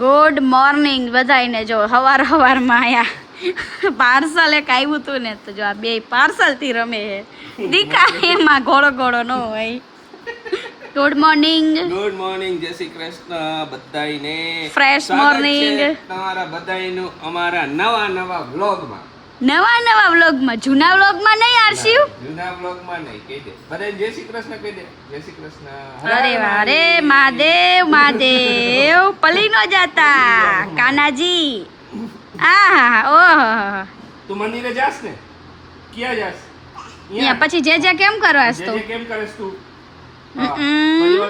Good morning બધાને. જો હવારમાં આયા પાર્સલ એક આવ્યું હતું ને, તો જો આ બે પાર્સલ થી રમે છે. દીકા એમાં ઘોડો ઘોડો ન હોય. Good morning. ગુડ મોર્નિંગ, જય શ્રી કૃષ્ણ બધાયને. ફ્રેશ મોર્નિંગ તમારા બધાયનું અમારા નવા વ્લોગમાં. નવા વ્લોગમાં. જૂના વ્લોગમાં નહીં આરશીવ. જૂના વ્લોગમાં નહીં. કહી દે બધાય જય શ્રી કૃષ્ણ કહી દે. જય શ્રી કૃષ્ણ. અરે વાહ રે મહાદેવ પલી નો જાતા કાનાજી. આહા ઓહો. તું મંદિરે જાસ ને? ક્યાં જાસ? અહીંયા પછી જે કેમ કરવાસ તો? જે કેમ કરેસ તું? પછી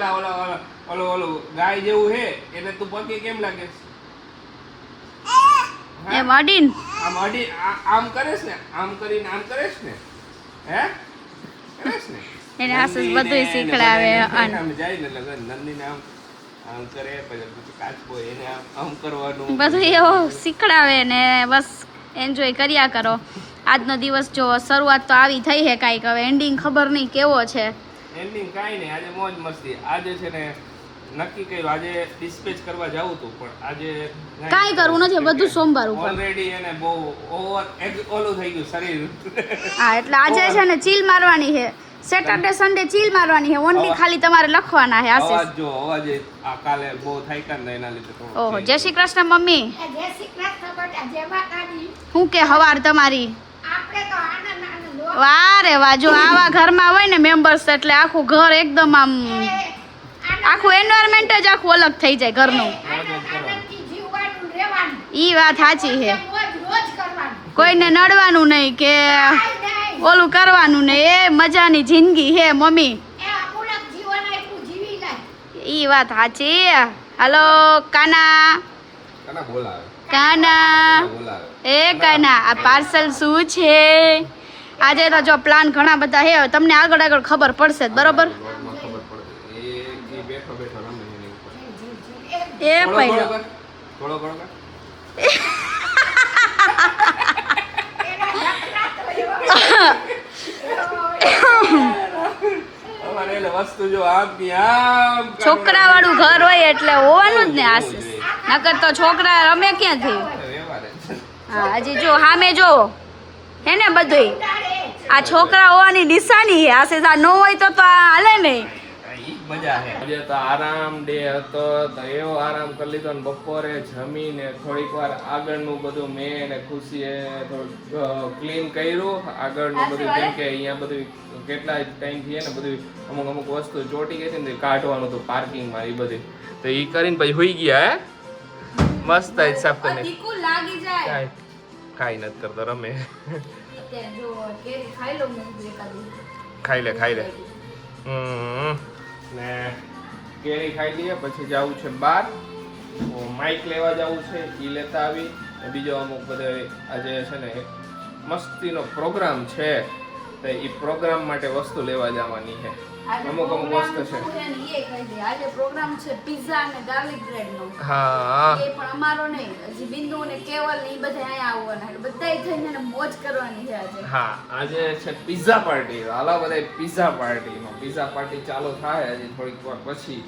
ઓલો ગાય જેવું હે એટલે તું પગે કેમ લાગેસ? એ વાડીન આમ કરેસ ને, આમ કરીને આમ કરેસ ને, હે કરેસ ને. એને આસુસ બધું શીખડાવે. આમ જાય ને લગન નંદીને આમ કરે, પછી કાચબો એને આમ કરવાનું બધું એવું શીખડાવે ને. બસ એન્જોય કર્યા કરો. આજનો દિવસ જો શરૂઆત તો આવી થઈ છે કાંઈક, હવે એન્ડિંગ ખબર નહીં કેવો છે. એન્ડિંગ કાંઈ નહીં, આજે મોજ મસ્તી. આજે છે ને નક્કી કર્યું, આજે ડિસ્પેચ કરવા જાવું હતું, પણ આજે કાંઈ કરવું નથી, બધું સોમવાર ઉપર. ઓલરેડી એને બહુ ઓલું થઈ ગયું શરીર. હા, એટલે આજે છે ને ચીલ મારવાની છે. સેટરડે સન્ડે ચીલ મારવાની છે. ઓનલી ખાલી તમારે લખવાના છે. આશીષ અવાજ જો અવાજ આ કાલે બહુ થઈ કાન એના લીધે થોડું. ઓહો, જય શ્રી કૃષ્ણ મમ્મી. જય શ્રી કૃષ્ણ બેટા, જય માતાજી. હું કે હવાર તમારી? આપણે તો આનંદ વાહ રે વાહ. જો આવા ઘરમાં હોય ને મેમ્બર્સ, એટલે આખું ઘર એકદમ આમ આખું એન્વાયરમેન્ટ જ આખું અલગ થઈ જાય ઘરનું. આનંદથી જીવવાનું રહેવાનું. ઈ વાત સાચી છે. મોજ રોજ કરવાનું. કોઈને નડવાનું નહીં કે ઓલું કરવાનું નહીં. એ મજાની જિંદગી હે મમ્મી. એ અમૂલક જીવન આપ્યું, જીવી જાય. ઈ વાત સાચી. હાલો કાના. કાના બોલાવે. કાના બોલાવે. એ કાના, આ પાર્સલ શું છે? આજે તો જો પ્લાન ઘણા બધા છે. તમને આગળ ખબર પડશે જ, બરોબર? વ્લોગમાં ખબર પડે. એ બેઠો રમે એની ઉપર. એ પહેલો થોડો ઘણો કર. અમારે એટલે વસ્તુ જો આમ ની આમ છોકરા વાળું ઘર હોય એટલે હોવાનું જ ને આશીષ. નકર તો છોકરા રમે ક્યાંથી? હા, હજી જો સામે જો હે ને બધું. આ છોકરા હોવાની નિશાની છે આશીષ. આ ન હોય તો આ હાલે નહીં. મજા છે. આજે તો આરામ ડે હતો, તો એવો આરામ કરી લીધો ને બપોરે જમીને થોડીક વાર આગળનું બધું મેં ને ખુશીએ થોડું ક્લીન કર્યું. આગળનું બધું કેમ કે અહીંયા બધું કેટલા ટાઈમથી ને બધું અમુક વસ્તુ ચોટી ગઈ હતી ને કાઢવાનું હતું પાર્કિંગમાં. એ બધી તો એ કરીને પછી હોઈ ગયા. હે મસ્ત સાફ કરીને લાગી જાય. કાંઈ નથી કરતો, રમે. ખાઈ ખાઈ લે. ને કેરી ખાઈ લઈએ, પછી જવું છે બહાર. માઇક લેવા જવું છે, એ લેતા આવી. બીજો અમુક બધે આજે છે ને એક મસ્તીનો પ્રોગ્રામ છે, તો એ પ્રોગ્રામ માટે વસ્તુ લેવા જવાની છે. અમુક વસ્તુ છે. આજે પ્રોગ્રામ છે પિઝા અને ગાર્લિક બ્રેડ નો. હા, એ પણ અમારો નહીં, હજી બિંદુ ને કેવલ ને ઈ બધા અહીંયા આવવાના. એટલે બધાય થઈને મોજ કરવાની છે આજે. હા, આજે છે પિઝા પાર્ટી. હાલો બધા પિઝા પાર્ટીમાં. પિઝા પાર્ટી ચાલુ થાય હજી થોડીક વાર પછી.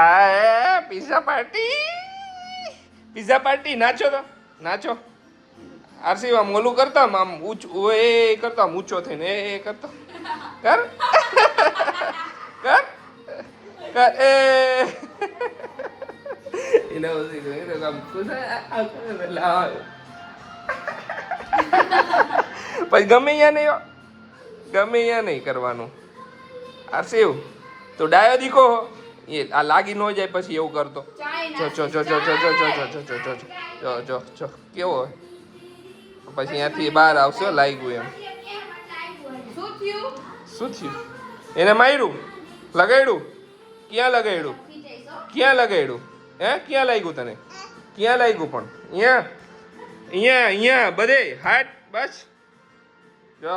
આ પિઝા પાર્ટી નાચો તો નાચો. આરસી આમ ઓલું કરતા આમ ઊંચું એ કરતા આમ ઊંચો થઈને એ કરતો કર કર કર એ એને આમ પછી ગમે અહીંયા નહીં કરવાનું. આરસી તો ડાયો દીકો એ આ લાગી ન જાય પછી એવું કરતો. જો કેવો હોય પછી અહીંયાથી બહાર આવશે લાગ્યું એમ. શું થયું? એને માર્યું? લગાડ્યું? ક્યાં લગાડ્યું? હે ક્યાં લાગ્યું તને? ક્યાં લાગ્યું? પણ અહીંયા બધે હાટ. બસ જો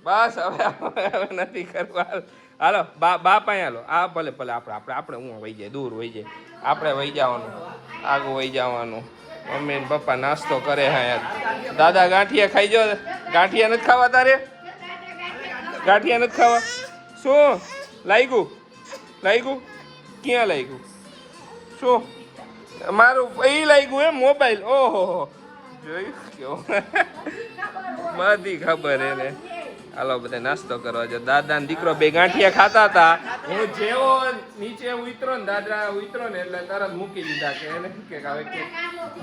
બસ હવે નથી કરવા. હાલો બા પાસે હાલો. આ ભલે આપણે હું વહી જાય, દૂર વહી જાય. આપણે વહી જવાનું, આગું વહી જવાનું. મમ્મી ને પપ્પા નાસ્તો કરે. હા યાર, દાદા ગાંઠિયા ખાઈ જો. ગાંઠિયા નથી ખાવા તારે? ગાંઠિયા નથી ખાવા? શું લાગ્યું? ક્યાં લાગ્યું? શું મારું એ લાગ્યું એમ મોબાઈલ. ઓહો જોયું કેવો બધી ખબર એને. હાલો બધા નાસ્તો કરવા જો. દાદા ને દીકરો બે ગાંઠિયા ખાતા હતા. હું જેવો નીચે ઉતરો ને દાદા ઉતરો ને એટલે તરત મૂકી દીધા કે એને કે હવે કે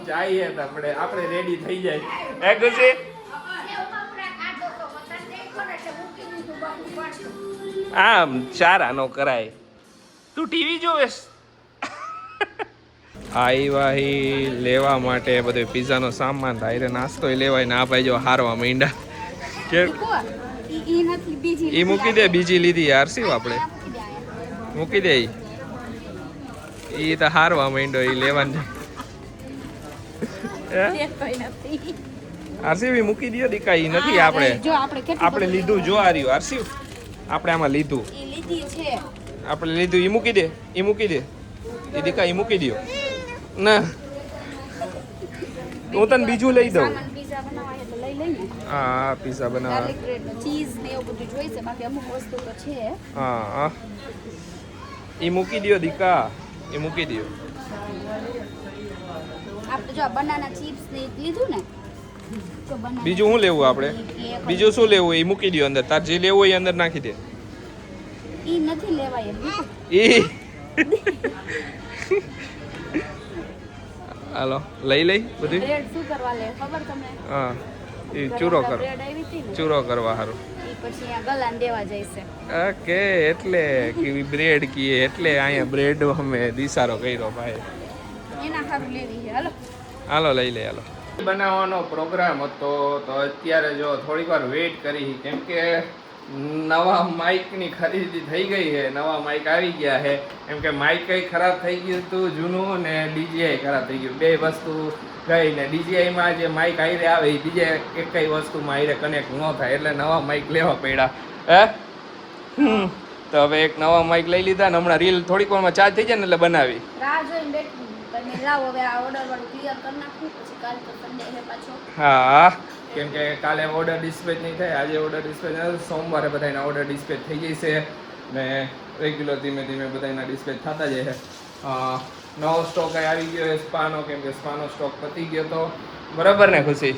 જઈએ તો આપણે રેડી થઈ જાય. હે ખુશી? આમ ચારા નો કરાય. તું ટીવી જોવેશ? આઈ લેવા માટે બધું પિઝાનો સામાન થાય નાસ્તો લેવાય ને આ ભાઈ જો હારવા માંડ્યા કે ઈ મૂકી દે. બીજી લીધી યાર શિવ આપણે મૂકી દે. ઈ તો હારવા માંડ્યો ઈ લેવાની. આરસીવ મૂકી દો દીકા. ઈ નથી આપણે લીધું જો આ રહ્યું આરસીવ આપણે આમાં લીધું આપણે લીધું. ઈ મૂકી દે. ઈ મૂકી દે ઈ દીકા. ઈ મૂકી દો ના હું તને બીજું લઈ દઉં. હા પીઝા બનાવવા હા ઈ મૂકી દો દીકા. ઈ મૂકી દો. બીજું શું લેવું આપણે? બીજું શું લેવું એ મૂકી દો અંદર. તાર જે લેવું હોય એ અંદર નાખી દે. ઈ નથી લેવાય ઈ હાલો લઈ બધું. બ્રેડ શું કરવા લે ખબર તમને? હા એ ચૂરો કરવા હારું. પછી આ ગલાન દેવા જઈશે. ઓકે એટલે કે બ્રેડ કીએ એટલે અહીંયા બ્રેડ અમે દિસારો કર્યો ભાઈ. એના હારું લેવી છે. હાલો લઈ લે. હાલો બનાવવાનો પ્રોગ્રામ હતો તો અત્યારે જો થોડીક વાર વેઇટ કરી કેમ કે નવા માઇકની ખરીદી થઈ ગઈ છે. નવા માઇક આવી ગયા છે. એમ કે માઇક કઈ ખરાબ થઈ ગયું હતું જૂનું ને ડીજીઆઈ ખરાબ થઈ ગયું. બે વસ્તુ ગઈ ને ડીજીઆઈમાં જે માઇક આઈરે આવે એ બીજે એક કઈ વસ્તુમાં આઈરે કનેક્ટ ન થાય એટલે નવા માઇક લેવા પડ્યા. હે તો હવે એક નવા માઇક લઈ લીધા ને હમણાં રીલ થોડીક વારમાં ચાર્જ થઈ જાય ને એટલે બનાવી. હા કેમ કે કાલે ઓર્ડર ડિસ્પેચ નહીં થાય. આજે ઓર્ડર ડિસ્પેચ સોમવારે બધાના ઓર્ડર ડિસ્પેચ થઈ જશે ને રેગ્યુલર ધીમે ધીમે બધાના ડિસ્પેચ થતા જાય છે. નવો સ્ટોક આવી ગયો છે સ્પાનો કેમ કે સ્પાનો સ્ટોક પતી ગયો તો બરાબર ને ખુશી?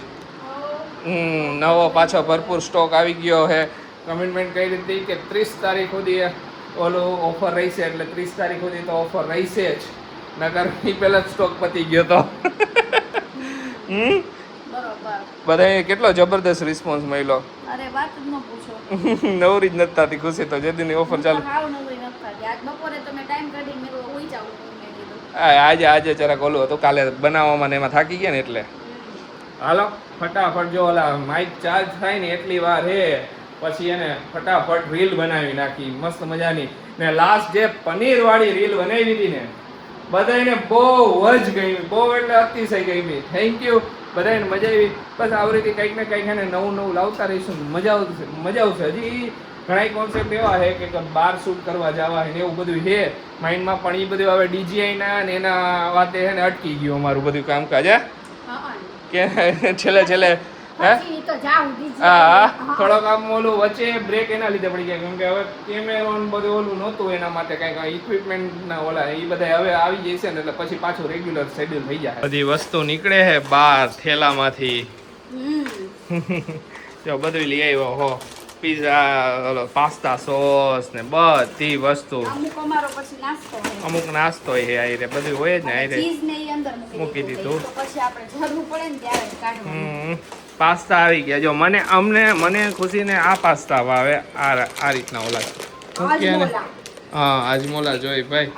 નવો પાછો ભરપૂર સ્ટોક આવી ગયો છે. કમિટમેન્ટ કઈ રીતે કે 30 તારીખ સુધી ઓલું ઓફર રહેશે એટલે 30 તારીખ સુધી તો ઓફર રહેશે જ. નકર એ પહેલા જ સ્ટોક પતી ગયો તો. બધાએ કેટલો જબરદસ્ત રિસ્પોન્સ મળ્યો. અરે વાત જ ન પૂછો. નવરી જ નથી થતી ખુશી તો જેદીની ઓફર ચાલુ. આજ બપોરે તમે ટાઈમ કાઢીને મેં હોઈ જાવ. આજે જરાક ઓલું હતું કાલે બનાવવામાં ને એમાં થાકી ગયા ને એટલે. હાલો ફટાફટ જો ઓલા માઇક ચાર્જ થાય ને એટલી વાર હે પછી એને ફટાફટ રીલ બનાવી નાખી મસ્ત મજાની. ને લાસ્ટ જે પનીર વાળી રીલ બનાવી હતી ને બધાને બહુ જ ગમી. બહુ એટલે અતિશય ગમી. થેન્ક યુ બધાને મજા આવી. બસ આવી રીતે કંઈક ને કંઈક એને નવું લાવતા રહીશું. મજા આવશે. હજી ઘણા કોન્સેપ્ટ એવા છે કે બહાર શૂટ કરવા જવા ને એવું બધું છે માઇન્ડમાં પણ એ બધું હવે ડીજીઆઈના ને એના વાતે છે ને અટકી ગયું અમારું બધું કામકાજ. હે કે છેલ્લે હા થોડોક આમ ઓલું વચ્ચે બ્રેક એના લીધે પડી ગયા કેમ કે હવે કેમેરો બધું ઓલું નહોતું એના માટે કંઈક ઇક્વિપમેન્ટના ઓલા એ બધા હવે આવી જશે ને એટલે પછી પાછું રેગ્યુલર શેડ્યુલ થઈ જાય. બધી વસ્તુ નીકળે છે બહાર થેલામાંથી. જો બધું લઈ આવ્યો હો. પીઝા પાસ્તા સોસ ને બધી વસ્તુ. અમુક નાસ્તો હે આયરે બધું હોય જ ને આયરે મૂકી દીધું. પાસ્તા આવી ગયા જો મને ખુશીને આ પાસ્તા ભાવે આ રીતના ઓલા હા આજમોલા જોઈ ભાઈ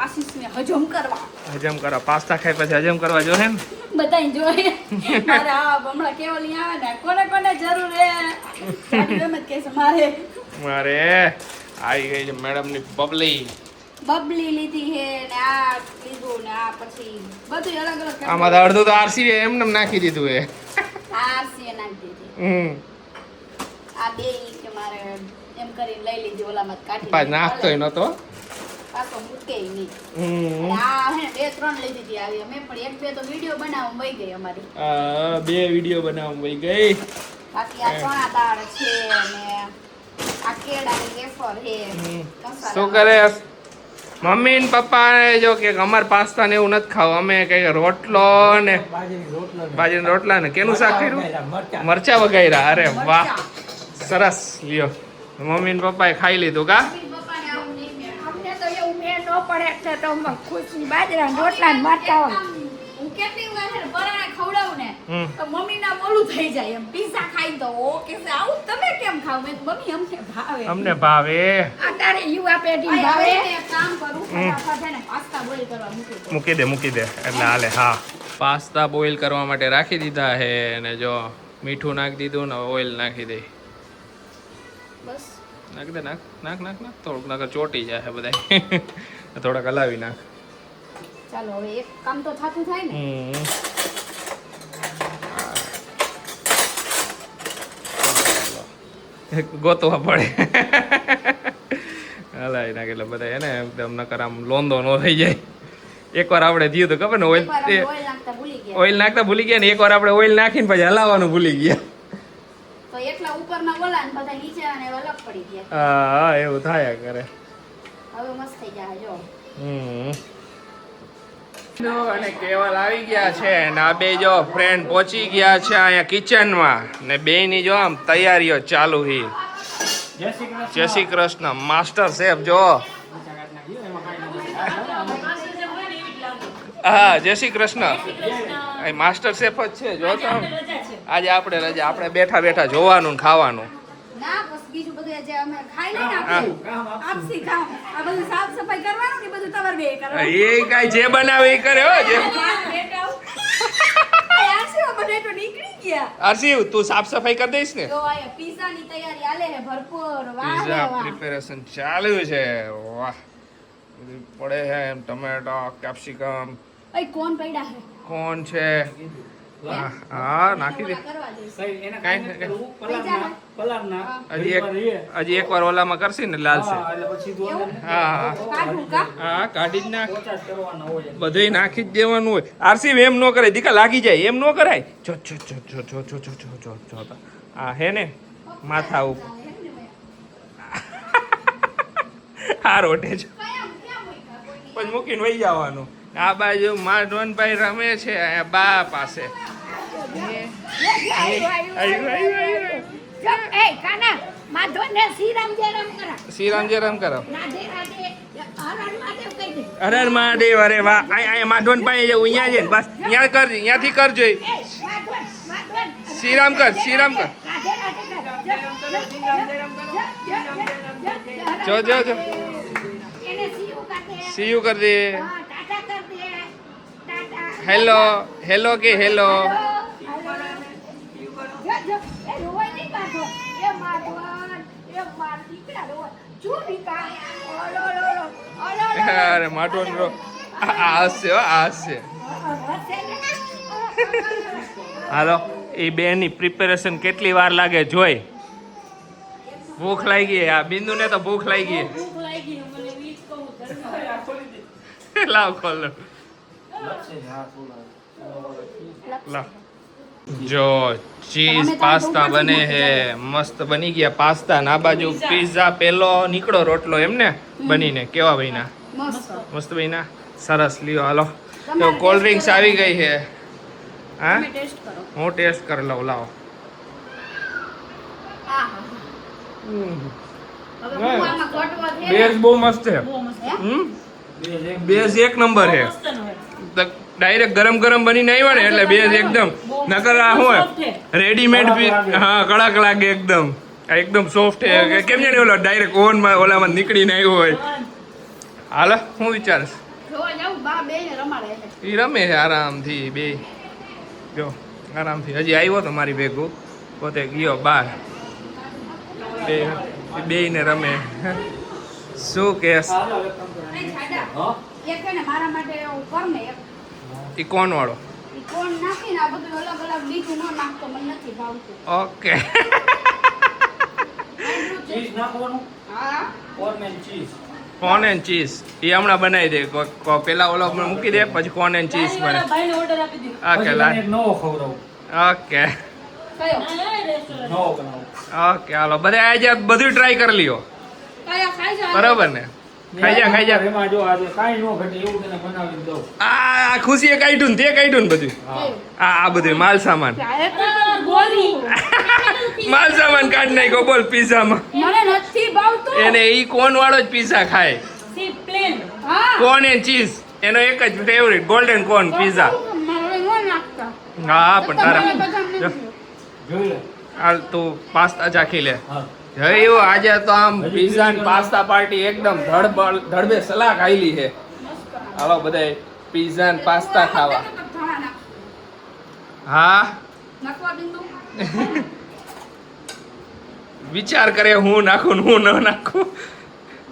હજમ કરવા. પાસ્તા ખાઈ પછી હજમ કરવા જો હે ને બધાય જોઈએ. મારે આ હમણાં કેવલી આવે ને કોને જરૂર હે એમ જ કહેશે મારે આવી ગઈ છે મેડમ ની બબલી લીધી હે ને આ લીધું ને આ પછી બધું અલગ અલગ. આમાં તો અડધું તો આરસી એમને નાખી દીધું હે. આરસી નાખી દીધી. આ બે કે મારે એમ કરીને લઈ લીધી ઓલામાં કાઢી. પાછ નાખતોય નતો પાછો મૂકે નહીં. આ હે 2-3 લઈ દીધી આવી અમે પણ 1-2 તો વિડિયો બનાવવા વઈ ગઈ અમારી. 2 વિડિયો બનાવવા વઈ ગઈ. બાકી આ ચણા દાળ છે અને આ કેળાની વેફર છે. શું કરે મમ્મી ને પપ્પા જો કે અમારે પાસ્તા ને એવું નથી ખાવું, અમે કઈ રોટલો ને બાજરીના રોટલા ને કેનું શાક કર્યું, મરચા વઘાર્યા. અરે વાહ સરસ. લ્યો મમ્મી ને પપ્પાએ ખાઈ લીધું કા? અમને તો એવું મેળ ન પડે એટલે તો અમે ખુશી બાજરાના રોટલા ને મરચાં હોય. હું કેટલી વાર છે ને પરાણે ખવડાવું ને હમ. તો મમ્મી ના મોલું થઈ જાય એમ. પિઝા ખાઈ તો ઓ કે આવું તમે કેમ ખાવ? મેં કીધું, મમ્મી અમને ભાવે. અમને ભાવે. અત્યારે યુવા પેઢી હવે ભાવે. એક કામ કરું, ફટાફટ છે ને પાસ્તા બોઇલ કરવા મૂકી દઉં. મૂકી દે એટલે હાલે. હા પાસ્તા બોઇલ કરવા માટે રાખી દીધા હે અને જો મીઠું નાખી દીધું ને ઓઇલ નાખી દે. બસ નાખ દે, નાખ નાખ નાખ નાખ. થોડુંક નકર ચોટી જાય બધા. થોડાક હલાવી નાખ. ચાલો હવે એક કામ તો થાતું થાય ને. ગોતવા પડે. હલાવી નાખ એટલે બધા એને એકદમ નકર આમ લોંદો નો થઈ જાય. એકવાર આપણે થયું તો ખબર ને ઓઇલ એકવાર અમે ઓઇલ નાખતા ભૂલી ગયા ઓઇલ નાખતા ભૂલી ગયા ને એકવાર આપણે ઓઇલ નાખીને પછી હલાવવાનું ભૂલી ગયા. તો એટલા ઉપરના ઓલા ને બધા નીચે અને અલગ પડી ગયા. હા એવું થાય કરે. હવે મસ્ત થઈ જાય જો. અને કેવલ આવી ગયા છે ને આ બે જો ફ્રેન્ડ પહોંચી ગયા છે અહીંયા કિચનમાં ને બે ની જો આમ તૈયારીઓ ચાલુ હી. જય શ્રી કૃષ્ણ. માસ્ટર શેફ જો. હા જય શ્રી કૃષ્ણ. માસ્ટર શેફ જ છે જો તો. આજે આપણે રજા, આપણે બેઠા બેઠા જોવાનું ને ખાવાનું. ના બસ બીજું બધું જે અમે ખાઈ લઈને આપણે આપસી કામ આ બધું સાફ સફાઈ કરવાનું ને બધું તમારે બે કરવાનું. એ કાઈ જે બનાવે એ કરે હો. જે યાર શું બધે તો નીકળી ગયા. આરસી તું સાફ સફાઈ કરી દઈશ ને? જો આ પિઝા ની તૈયારી આલે છે ભરપૂર. વાહ રે પિઝા વાહ. પ્રિપેરેશન ચાલુ છે. વાહ બધું પડે છે એમ ટમેટો કેપ્સિકમ. એ કોણ પડ્યા છે? કોણ છે? હા નાખી દે. કરવા દઈશ. હજી એકવાર ઓલામાં કરશે ને લાલશે. હા કાઢું કા? હા કાઢી જ નાખ. બધુંય નાખી જ દેવાનું હોય. આરસી એમ નો કરે દીકા, લાગી જાય એમ નો કરાય. જો જો જો જો જો જો જો જો જો જો આ હે ને માથા ઉપર આ રોટે છે પછી મૂકીને વહી જવાનું. આ બાજુ માધવનભાઈ રમે છે અહીંયા બા પાસે. એ કાના માધવને શ્રીરામ જય રામ કરા. શ્રીરામ જય રામ કરો. રાધે રાધે હર હર મહાદેવ કહી દે. હર હર મહાદેવ. અરે વાહ. અહીંયા માધવનભાઈ જવું અહીંયા છે ને બસ અહીંયા કરજે, અહીંયાથી કરજો. એ માધવન માધવન શ્રીરામ કર, શ્રીરામ કર. રાધે રાધે કર. જો જો જો એને સીયુ કાતે. સીયુ કર દે. હા ટાટા કર દે. ટાટા. હેલો હેલો કે હેલો. અરે માધવન રો આ હશે હો, આ હશે. હાલો એ બેની પ્રિપેરેશન કેટલી વાર લાગે જોઈ. ભૂખ લાગી ગઈ. આ બિંદુ ને તો ભૂખ લાગી ગઈ. લાવ ખોલ લાવ. જો ચીઝ પાસ્તા બને હે, મસ્ત બની ગયા પાસ્તા. ના બાજુ પિઝા પેલો નીકળો રોટલો એમને બનીને કેવા બન્યા? મસ્ત. મસ્ત બન્યા. સરસ. લ્યો હાલો તો કોલ્ડ ડ્રિંક્સ આવી ગઈ છે. હા તમે ટેસ્ટ કરો. હું ટેસ્ટ કરી લઉં. લાવો. આહા. હવે હું આમાં ઘટવા દે. બેઝ બહુ મસ્ત છે. બહુ મસ્ત હે? બેઝ એક નંબર છે. ડાયરેક્ટ ગરમ ગરમ બનીને આવ્યો ને એટલે બેઝ એકદમ નકર આ હોય રેડીમેડ હા કડક લાગે એકદમ. આ એકદમ સોફ્ટ છે. કેમ જાણે ઓલો ડાયરેક્ટ ઓવનમાં ઓલામાં નીકળીને આવ્યો હોય. હાલો હું વિચારશ. જોવા જાઉં બા બેને રમાડે છે. એ રમે છે આરામથી બે. જો આરામથી હજી આવ્યો તો મારી ભેગું, પોતે ગયો બહાર. બે ને રમે. શું કેસ? નહીં છાડા. એક છે ને મારા માટે એવું કર ને એક. એ કોણ વાળો? ઈ કોણ નાખીને આ બધું અલગ અલગ બીજું ન નાખતો મને નથી ભાવતું. ઓકે. ચીઝ નાખવાનું હા corn and cheese. Corn and cheese એ હમણાં બનાવી દે. પેલા ઓલો મૂકી દે પછી કોર્ન એન્ડ ચીઝ બને. ઓકે પછી એક નવો ખવડાવું. ઓકે કયો નવો બનાવું. ઓકે હાલો બધા આજે બધું ટ્રાય કરી લ્યો. કયા ખાઈ જાવ બરાબર ને? ખાઈ જા. એમાં જો આજે કાંઈ ન ઘટે એવું તને બનાવીને દઉં. આ ખુશીએ કાઢ્યું ને તે કાઢ્યું ને બધું. હા. આ બધું માલ સામાન ગોલી માલ સામાન કાઢ નાખ્યો બોલ પિઝામાં. મને નથી ભાવતું એને ઈ કોન વાળો જ પિઝા ખાય. સી પ્લેન હા કોન એન્ડ ચીઝ એનો એક જ ફેવરિટ ગોલ્ડન કોન પિઝા. મારે નો નાખતા હા પણ તારા બધા જોઈ લે. હાલ તું પાસ્તા ચાખી લે. હા. જયું આજે તો આમ પિઝા ને પાસ્તા પાર્ટી એકદમ ધડબે સલાહ ખાઈલી છે. હાલો બધાય પિઝા ને પાસ્તા ખાવા. હા નાખવા બિંદુ વિચાર કરે હું નાખું ને હું ન નાખું.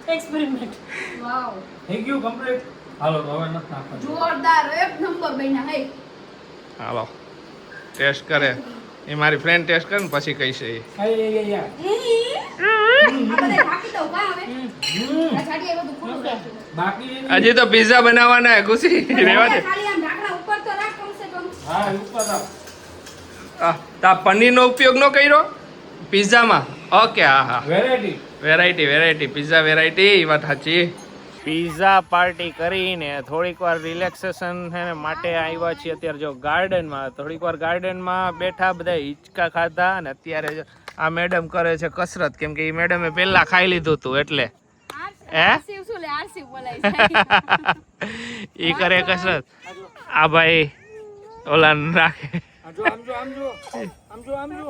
વાવ થઈ ગયું complete? હાલો તો હવે નથી નાખવાનું. જોરદાર એક નંબર બન્યા હે હાલો ટેસ્ટ કરે એ મારી ફ્રેન્ડ ટેસ્ટ કરે ને પછી કહીશે એ. આય. આપણે ઢાંકી દઉં કા હવે આ છાડી એ બધું ખુલ્લું રાખ્યું બાકી હજી તો પિઝા બનાવવાના હે ખુશી રેવા દે. ખાલી આમ ઢાંકણા ઉપર તો રાખ કમ સે કમ હા ઉપર રાખ. તા પનીરનો ઉપયોગ ન કર્યો પિઝામાં? ઓકે હા હા વેરાયટી વેરાયટી પિઝા વેરાયટી એ વાત સાચી. પિઝા પાર્ટી કરીને થોડીક વાર રિલેક્સેશન માટે આવ્યા છીએ અત્યારે જો ગાર્ડનમાં. થોડીક વાર ગાર્ડનમાં બેઠા બધા હિંચકા ખાધા અને અત્યારે જો આ મેડમ કરે છે કસરત કેમ કે એ મેડમે પહેલા ખાઈ લીધું હતું એટલે હે આરસી શું લે આરસી બોલાય છે ઈ કરે કસરત. આ ભાઈ ઓલા રાખે આમ જો.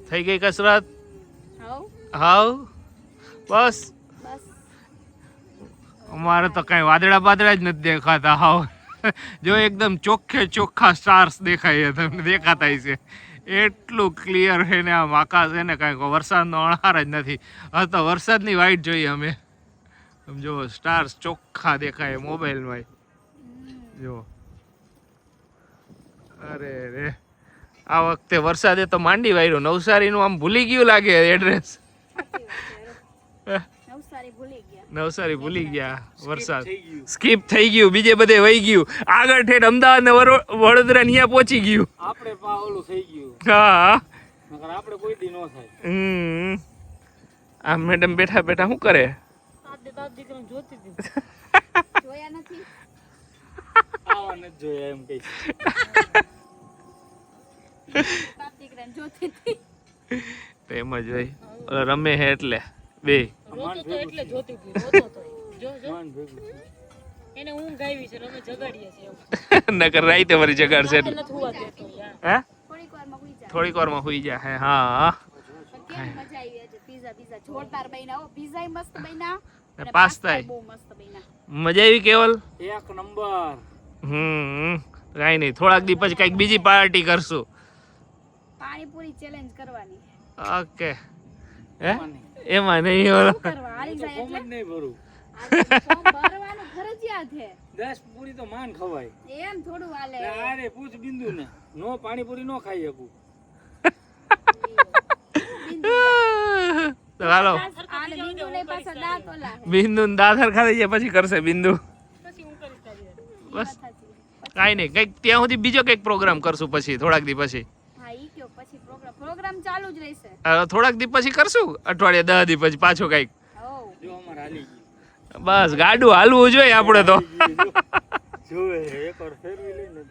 થઈ ગઈ કસરત. હાઉ હાવ બસ અમારે તો કઈ વાદળા બાદળા જ નથી દેખાતા. હાવ જો એકદમ ચોખ્ખા સ્ટાર્સ દેખાય છે તમને દેખાતા છે એટલું ક્લિયર છે ને આમ આકાશ છે ને કાંઈ વરસાદનો અણહાર જ નથી. હવે તો વરસાદની વાઇટ જોઈએ અમે. જો સ્ટાર્સ ચોખ્ખા દેખાય મોબાઈલમાં જો. અરે રે આ વખતે વરસાદે તો માંડી વાયરો. નવસારીનું આમ ભૂલી ગયું લાગે એડ્રેસ. નવસારી ભૂલી ગયા વરસાદ સ્કીપ થઈ ગયું. બીજે બધે વહી ગયું. આગળ ઠેઠ અમદાવાદ ને વડોદરા અહીંયા પહોંચી ગયું. આપણે પા ઓલું થઈ ગયું. હા નકર આપણે કોઈ દી નો થાય. આ મેડમ બેઠા બેઠા શું કરે? જોયા નથી આવા નથી જોયા એમ કઈ. બાપ દીકરાને જોતી હતી એમ જ હોય. ઓલા રમે હે એટલે બે માન ભેગું છે. માન ભેગું છે. એને ઊંઘ આવી છે અમે જગાડીએ છીએ એવું. નકર રાઈતે વળી જગાડશે. નથી હોવા દેતો યાર. હે થોડીક વારમાં હુઈ જા થોડીક વારમાં હુઈ જાય હે. હા કેમ મજા આવી આજે પીઝા જોરદાર બન્યા હો પીઝાય મસ્ત બન્યા અને પાસ્તાય બહુ મસ્ત બન્યા મજા આવી કેવલ? એક નંબર. કાંઈ નહીં થોડાક દી પછી કઈક બીજી પાર્ટી કરશું. પાણીપુરી ચેલેન્જ કરવાની ઓકે હે એમાં નહીં ઓલો શું કરવા હારી જાય ફોર્મ જ એટલે નહીં ભરું. ફોર્મ ભરવાનું ફરજિયાત છે 10 પૂરી તો માન ખવાય. એમ થોડું હાલે અરે પૂછ બિંદુ ને નો પાણીપુરી નો ખાઈ શકું. તો હાલો આને બિંદુને પાછા દાંત ઓલા છે. બિંદુ દાદર ખાઈ જાય પછી કરશે બિંદુ. પછી હું કરી કાઢી. બસ કાંઈ નહીં કંઈક ત્યાં સુધી બીજો કંઈક પ્રોગ્રામ કરશું પછી થોડાક દી પછી. હા ઈ કયો પછી પ્રોગ્રામ ચાલુ જ રહેશે થોડાક દી પછી કરશું અઠવાડિયે 10 દી પછી પાછું કંઈક. હો જો અમાર હાલી ગયું. બસ ગાડું હાલવું જોઈએ આપણે તો. જોવે એકવાર ફેરવી લઈને